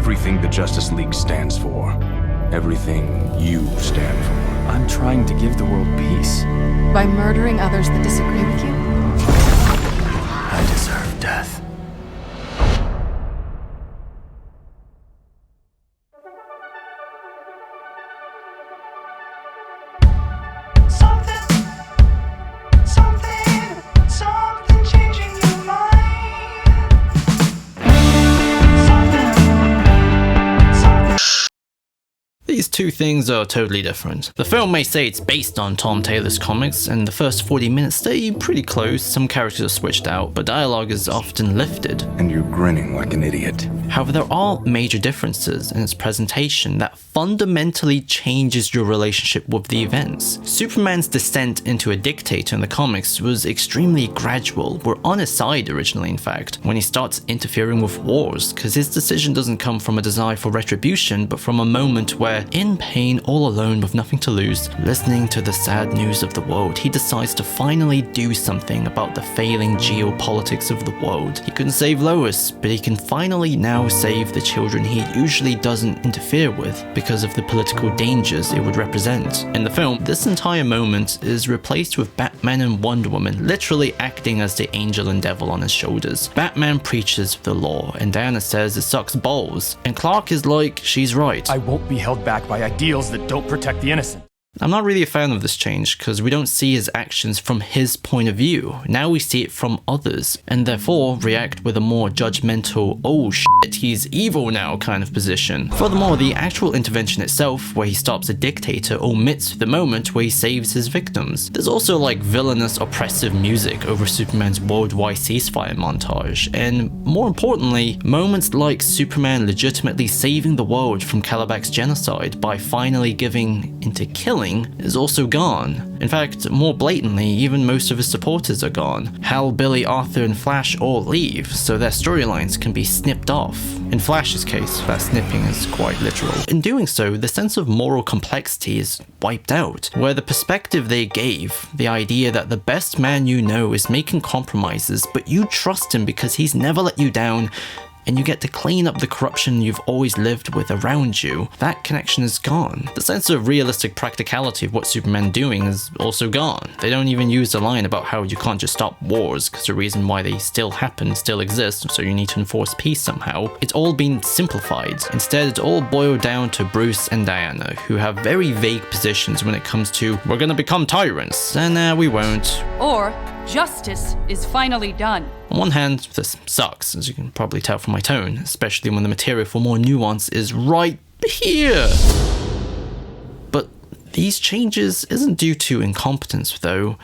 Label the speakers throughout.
Speaker 1: everything the Justice League stands for. Everything you stand for.
Speaker 2: I'm trying to give the world peace.
Speaker 3: By murdering others that disagree with you?
Speaker 2: I deserve death.
Speaker 4: These two things are totally different. The film may say it's based on Tom Taylor's comics, and the first 40 minutes stay pretty close, some characters are switched out, but dialogue is often lifted.
Speaker 1: And you're grinning like an idiot.
Speaker 4: However, there are major differences in its presentation that fundamentally changes your relationship with the events. Superman's descent into a dictator in the comics was extremely gradual. We're on his side originally, in fact, when he starts interfering with wars, because his decision doesn't come from a desire for retribution, but from a moment where, in pain, all alone with nothing to lose, listening to the sad news of the world, he decides to finally do something about the failing geopolitics of the world. He couldn't save Lois, but he can finally now save the children he usually doesn't interfere with because of the political dangers it would represent. In the film, this entire moment is replaced with Batman and Wonder Woman literally acting as the angel and devil on his shoulders. Batman preaches the law, and Diana says it sucks balls, and Clark is like, she's right.
Speaker 2: I won't be held back by ideals that don't protect the innocent.
Speaker 4: I'm not really a fan of this change because we don't see his actions from his point of view. Now we see it from others, and therefore react with a more judgmental, oh shit, he's evil now kind of position. Furthermore, the actual intervention itself, where he stops a dictator, omits the moment where he saves his victims. There's also like villainous, oppressive music over Superman's worldwide ceasefire montage, and more importantly, moments like Superman legitimately saving the world from Kalibak's genocide by finally giving into killing is also gone. In fact, more blatantly, even most of his supporters are gone. Hal, Billy, Arthur, and Flash all leave, so their storylines can be snipped off. In Flash's case, that snipping is quite literal. In doing so, the sense of moral complexity is wiped out, where the perspective they gave, the idea that the best man you know is making compromises, but you trust him because he's never let you down, and you get to clean up the corruption you've always lived with around you, that connection is gone. The sense of realistic practicality of what Superman's doing is also gone. They don't even use the line about how you can't just stop wars, because the reason why they still happen still exists, so you need to enforce peace somehow. It's all been simplified. Instead, it's all boiled down to Bruce and Diana, who have very vague positions when it comes to, we're gonna become tyrants, and we won't.
Speaker 5: Or, justice is finally done.
Speaker 4: On one hand, this sucks, as you can probably tell from my tone, especially when the material for more nuance is right here. But these changes isn't due to incompetence though.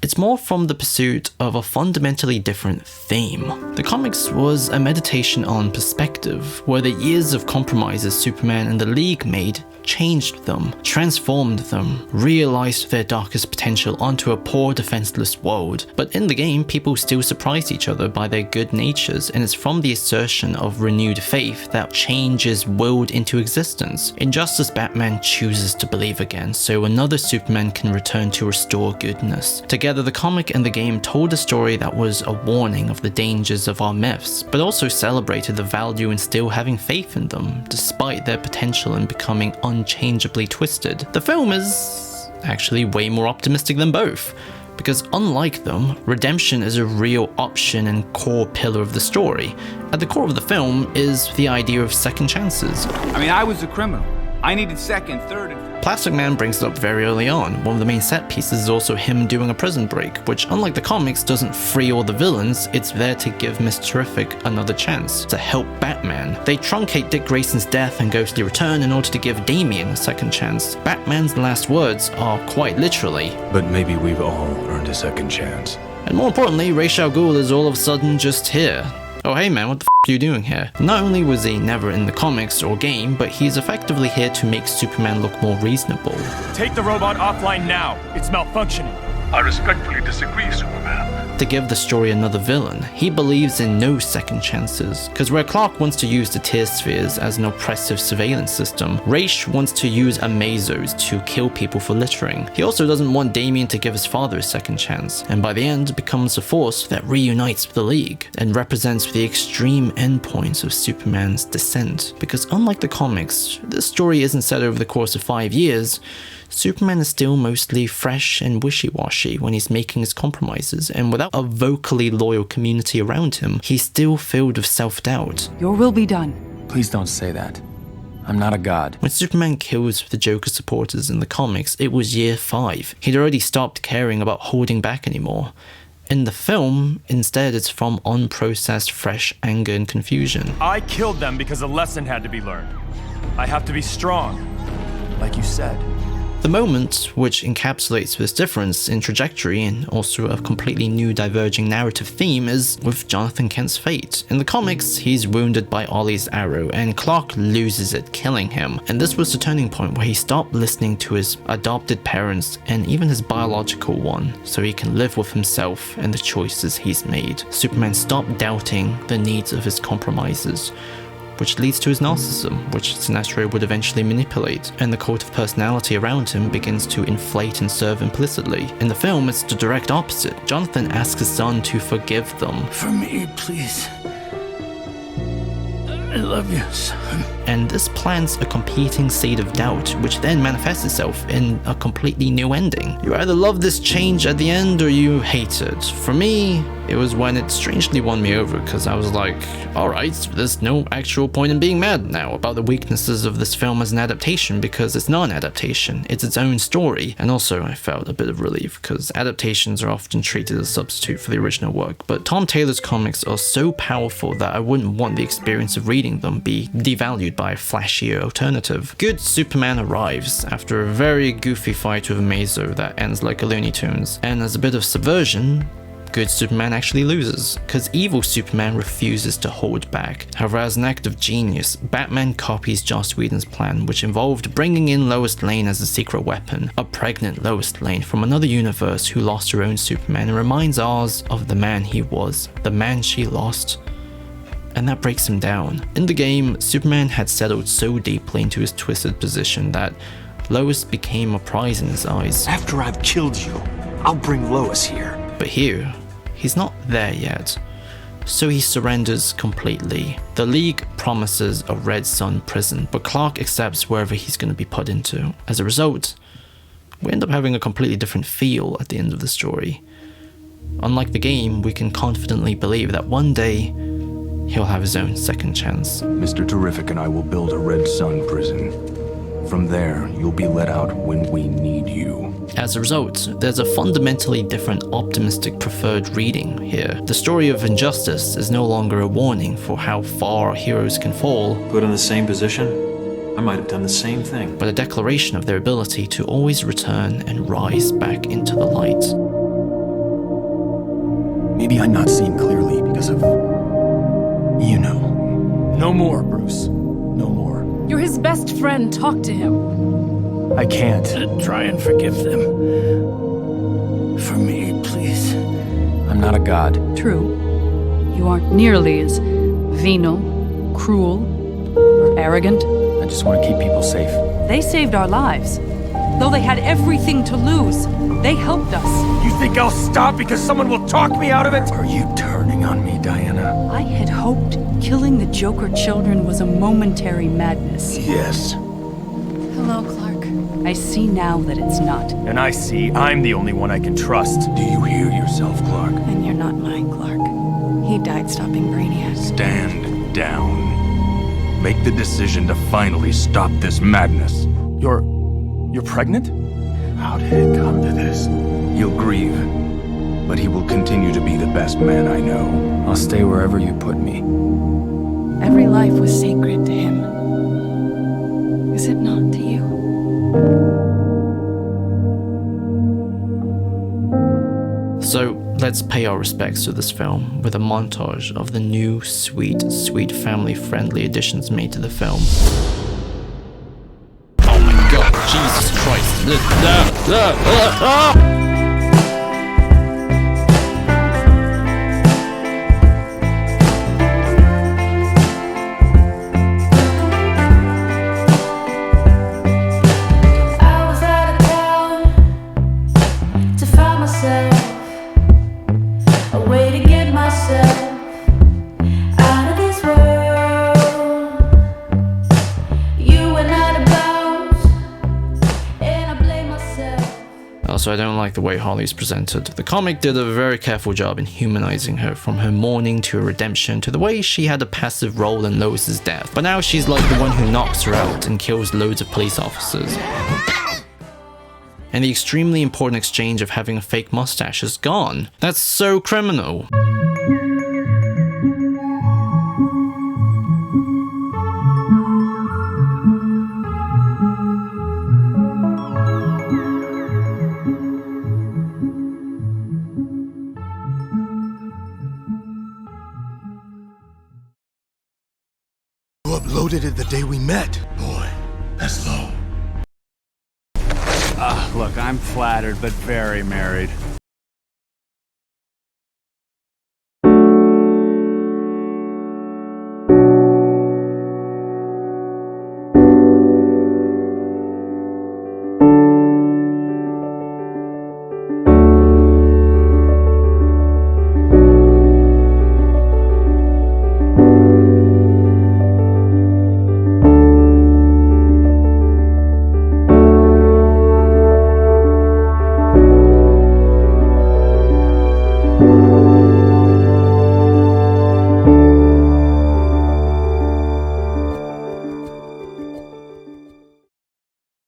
Speaker 4: It's more from the pursuit of a fundamentally different theme. The comics was a meditation on perspective, where the years of compromises Superman and the League made changed them, transformed them, realized their darkest potential onto a poor, defenseless world. But in the game, people still surprise each other by their good natures, and it's from the assertion of renewed faith that change is willed into existence. In Justice, Batman chooses to believe again, so another Superman can return to restore goodness. Together, the comic and the game told a story that was a warning of the dangers of our myths, but also celebrated the value in still having faith in them, despite their potential in becoming unchangeably twisted. The film is actually way more optimistic than both, because unlike them, redemption is a real option and core pillar of the story. At the core of the film is the idea of second chances.
Speaker 6: I mean, I was a criminal. I needed second, third, and
Speaker 4: Plastic Man brings it up very early on. One of the main set pieces is also him doing a prison break, which unlike the comics doesn't free all the villains, it's there to give Mr. Terrific another chance, to help Batman. They truncate Dick Grayson's death and ghostly return in order to give Damian a second chance. Batman's last words are quite literally,
Speaker 1: But maybe we've all earned a second chance.
Speaker 4: and more importantly, Ra's al Ghul is all of a sudden just here. Oh hey man, what the f are you doing here? Not only was he never in the comics or game, but he's effectively here to make Superman look more reasonable.
Speaker 2: Take the robot offline now. It's malfunctioning.
Speaker 7: I respectfully disagree, Superman.
Speaker 4: To give the story another villain, he believes in no second chances, because where Clark wants to use the tear spheres as an oppressive surveillance system, Ra's wants to use amazos to kill people for littering. He also doesn't want Damian to give his father a second chance, and by the end becomes a force that reunites with the League, and represents the extreme endpoints of Superman's descent. Because unlike the comics, this story isn't set over the course of 5 years. Superman is still mostly fresh and wishy-washy when he's making his compromises, and without a vocally loyal community around him, he's still filled with self-doubt.
Speaker 5: Your will be done.
Speaker 2: Please don't say that. I'm not a god.
Speaker 4: When Superman kills the Joker supporters in the comics, it was year 5. He'd already stopped caring about holding back anymore. In the film, instead, it's from unprocessed fresh anger and confusion.
Speaker 2: I killed them because a lesson had to be learned. I have to be strong, like you said.
Speaker 4: The moment, which encapsulates this difference in trajectory and also a completely new diverging narrative theme, is with Jonathan Kent's fate. In the comics, he's wounded by Ollie's arrow and Clark loses it, killing him. And this was the turning point where he stopped listening to his adopted parents and even his biological one, so he can live with himself and the choices he's made. Superman stopped doubting the needs of his compromises, which leads to his narcissism, which Sinestro would eventually manipulate, and the cult of personality around him begins to inflate and serve implicitly. In the film, it's the direct opposite. Jonathan asks his son to forgive them.
Speaker 8: For me, please. I love you, son.
Speaker 4: And this plants a competing seed of doubt, which then manifests itself in a completely new ending. You either love this change at the end or you hate it. For me, it was when it strangely won me over, because I was like, alright, there's no actual point in being mad now about the weaknesses of this film as an adaptation, because it's not an adaptation, it's its own story. And also I felt a bit of relief, because adaptations are often treated as a substitute for the original work, but Tom Taylor's comics are so powerful that I wouldn't want the experience of reading them be devalued by a flashier alternative. Good Superman arrives after a very goofy fight with Amazo that ends like a Looney Tunes, and as a bit of subversion, good Superman actually loses, because evil Superman refuses to hold back. However, as an act of genius, Batman copies Joss Whedon's plan, which involved bringing in Lois Lane as a secret weapon, a pregnant Lois Lane from another universe who lost her own Superman and reminds ours of the man he was, the man she lost. And that breaks him down. In the game, Superman had settled so deeply into his twisted position that Lois became a prize in his eyes.
Speaker 8: After I've killed you, I'll bring Lois here.
Speaker 4: But here, he's not there yet, so he surrenders completely. The League promises a Red Sun prison, but Clark accepts wherever he's going to be put into. As a result, we end up having a completely different feel at the end of the story. Unlike the game, we can confidently believe that one day, he'll have his own second chance.
Speaker 1: Mr. Terrific and I will build a Red Sun prison. From there, you'll be let out when we need you.
Speaker 4: As a result, there's a fundamentally different optimistic preferred reading here. The story of injustice is no longer a warning for how far our heroes can fall,
Speaker 9: Put in the same position, I might have done the same thing.
Speaker 4: but a declaration of their ability to always return and rise back into the light.
Speaker 2: Maybe I'm not seeing clearly because of... you know. No more, Bruce. No more.
Speaker 3: You're his best friend. Talk to him.
Speaker 2: I can't.
Speaker 8: Try and forgive them. For me, please.
Speaker 2: I'm not a god.
Speaker 5: True. You aren't nearly as venal, cruel, or arrogant.
Speaker 2: I just want to keep people safe.
Speaker 5: They saved our lives. Though they had everything to lose, they helped us.
Speaker 2: You think I'll stop because someone will talk me out of it?
Speaker 8: Are you turning on me, Diana?
Speaker 5: I had hoped killing the Joker children was a momentary madness.
Speaker 8: Yes.
Speaker 3: Hello, Clark.
Speaker 5: I see now that it's not.
Speaker 2: And I see I'm the only one I can trust.
Speaker 1: Do you hear yourself, Clark?
Speaker 3: And you're not mine, Clark. He died stopping Brainiac.
Speaker 1: Stand down. Make the decision to finally stop this madness.
Speaker 2: You're pregnant?
Speaker 8: How did it come to this?
Speaker 1: He'll grieve, but he will continue to be the best man I know.
Speaker 2: I'll stay wherever you put me.
Speaker 3: Every life was sacred to him. Is it not to you?
Speaker 4: So let's pay our respects to this film with a montage of the new, sweet, family-friendly additions made to the film. Oh my god, Jesus Christ. Also, I don't like the way Harley's presented. The comic did a very careful job in humanizing her, from her mourning to her redemption to the way she had a passive role in Lois's death. But now she's like the one who knocks her out and kills loads of police officers. And the extremely important exchange of having a fake mustache is gone. That's so criminal.
Speaker 2: You uploaded it the day we met.
Speaker 8: Boy, that's low.
Speaker 6: Look, I'm flattered, but very married.